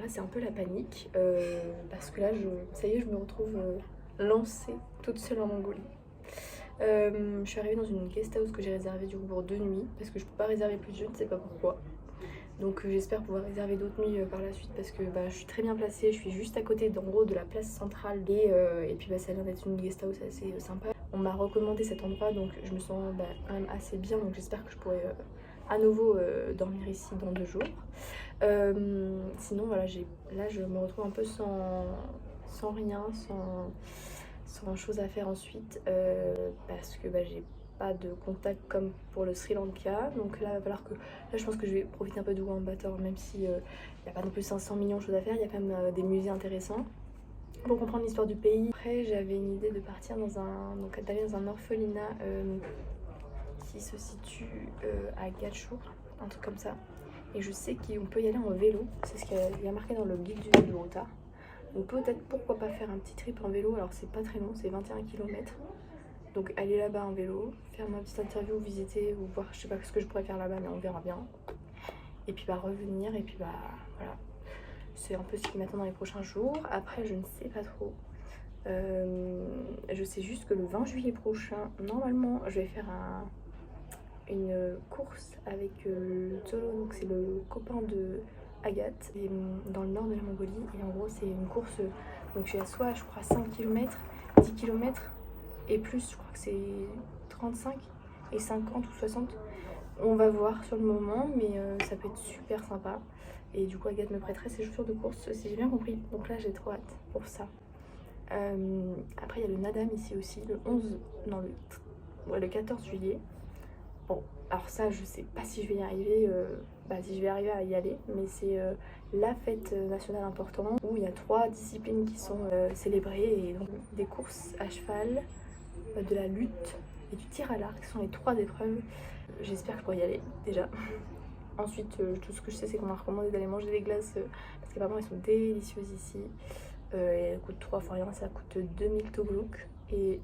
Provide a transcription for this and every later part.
là c'est un peu la panique parce que là ça y est je me retrouve lancée toute seule en Mongolie. Je suis arrivée dans une guest house que j'ai réservée du coup pour 2 nuits parce que je peux pas réserver plus, je ne sais pas pourquoi. Donc j'espère pouvoir réserver d'autres nuits par la suite parce que je suis très bien placée, je suis juste à côté d'en gros de la place centrale et puis ça a l'air d'être une guest house assez sympa. On m'a recommandé cet endroit donc je me sens quand même assez bien, donc j'espère que je pourrai à nouveau dormir ici dans 2 jours. Sinon voilà, là je me retrouve un peu sans rien, sans chose à faire ensuite parce que j'ai pas de contact comme pour le Sri Lanka, donc là il va falloir que je pense que je vais profiter un peu de Ulaanbaatar, même si il n'y a pas non plus 500 millions de choses à faire, il y a quand même des musées intéressants pour comprendre l'histoire du pays. Après j'avais une idée de partir d'aller dans un orphelinat qui se situe à Gatchou, un truc comme ça, et je sais qu'on peut y aller en vélo, c'est ce qu'il y a marqué dans le guide du Rotar. Donc peut-être pourquoi pas faire un petit trip en vélo, alors c'est pas très long, c'est 21 km. Donc aller là-bas en vélo, faire ma petite interview, visiter ou voir, je sais pas ce que je pourrais faire là-bas mais on verra bien. Et puis revenir et puis voilà. C'est un peu ce qui m'attend dans les prochains jours. Après je ne sais pas trop. Je sais juste que le 20 juillet prochain, normalement je vais faire une course avec Tsolo, donc c'est le copain de Agathe, et dans le nord de la Mongolie, et en gros c'est une course, donc je suis à soit je crois 5 km, 10 km et plus, je crois que c'est 35 et 50 ou 60, on va voir sur le moment, mais ça peut être super sympa, et du coup Agathe me prêterait ses chaussures de course si j'ai bien compris, donc là j'ai trop hâte pour ça. Après il y a le Naadam ici aussi, le 14 juillet. Bon, alors ça, je sais pas si je vais y arriver, si je vais arriver à y aller, mais c'est la fête nationale importante où il y a 3 disciplines qui sont célébrées, et donc des courses à cheval, de la lutte et du tir à l'arc sont les 3 épreuves. J'espère que je pourrai y aller déjà. Ensuite, tout ce que je sais, c'est qu'on m'a recommandé d'aller manger des glaces parce qu'apparemment elles sont délicieuses ici. Et elles coûtent 3 fois rien, ça coûte 2000 togluk, et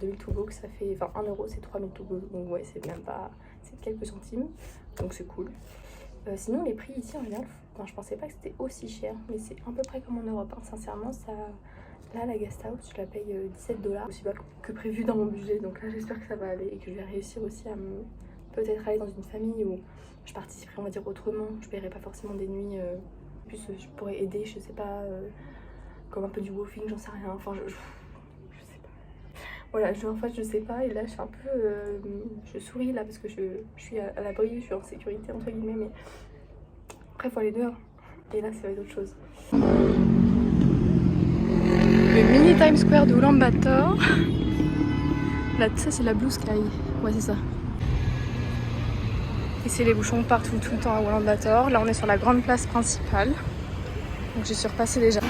2000 togluk ça fait, 1 euro c'est 3000 togluk, donc ouais c'est même pas, c'est quelques centimes, donc c'est cool. Sinon les prix ici en général, je pensais pas que c'était aussi cher, mais c'est à peu près comme en Europe, hein. Sincèrement ça, là la guest house je la paye 17$, aussi bas que prévu dans mon budget, donc là j'espère que ça va aller et que je vais réussir aussi à peut-être aller dans une famille où je participerai on va dire autrement, je paierai pas forcément des nuits, en plus je pourrais aider, je sais pas, comme un peu du woofing, j'en sais rien, enfin je sais pas. Voilà, je sais pas, et là je suis un peu, je souris là parce que je suis à l'abri, je suis en sécurité entre guillemets, mais après faut aller dehors, et là ça va être autre chose. Le mini Times Square de Ulaanbaatar, là ça c'est la Blue Sky, ouais c'est ça. Et c'est les bouchons partout tout le temps à Ulaanbaatar. Là on est sur la grande place principale, donc je suis repassée déjà.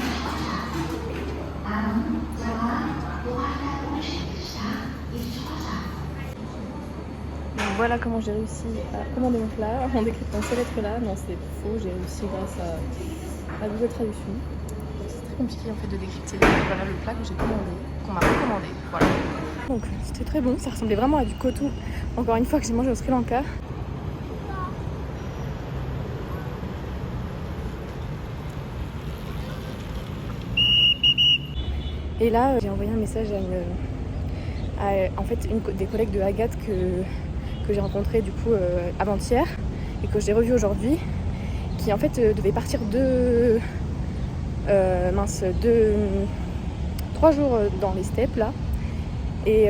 Voilà comment j'ai réussi à commander mon plat en décryptant ces lettres-là. Non, c'est faux, j'ai réussi grâce à Google Traduction. C'est très compliqué en fait de décrypter voilà, le plat que j'ai commandé, qu'on m'a recommandé. Voilà. Donc c'était très bon, ça ressemblait vraiment à du kotu. Encore une fois que j'ai mangé au Sri Lanka. Et là, j'ai envoyé un message à une des collègues de Agathe que j'ai rencontré du coup avant-hier et que j'ai revu aujourd'hui, qui en fait devait partir 3 jours dans les steppes là, et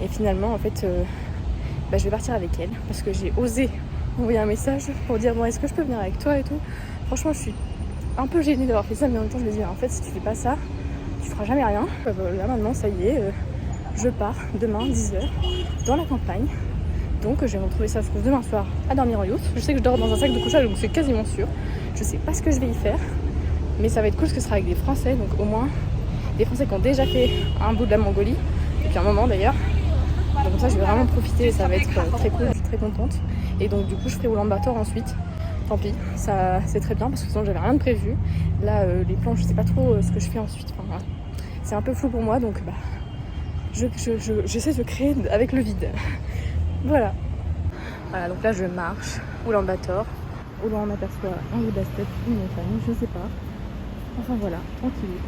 finalement en fait je vais partir avec elle parce que j'ai osé envoyer un message pour dire bon est-ce que je peux venir avec toi et tout. Franchement je suis un peu gênée d'avoir fait ça, mais en même temps je me dis en fait si tu fais pas ça tu feras jamais rien. Là maintenant ça y est, je pars demain 10h dans la campagne. Donc je vais me retrouver ça demain soir à dormir en yacht. Je sais que je dors dans un sac de couchage, donc c'est quasiment sûr. Je sais pas ce que je vais y faire, mais ça va être cool parce que ce sera avec des Français, donc au moins des Français qui ont déjà fait un bout de la Mongolie, depuis un moment d'ailleurs. Donc comme ça je vais vraiment profiter, ça va être très cool, je suis très contente. Et donc du coup je ferai Ulaanbaatar ensuite. Tant pis, ça c'est très bien parce que sinon j'avais rien de prévu. Là les plans je sais pas trop ce que je fais ensuite. Enfin, voilà. C'est un peu flou pour moi, donc j'essaie de créer avec le vide. Voilà, donc là je marche, Ulaanbaatar, où l'on aperçoit un bout de la steppe, une montagne, je sais pas. Enfin voilà, tranquille.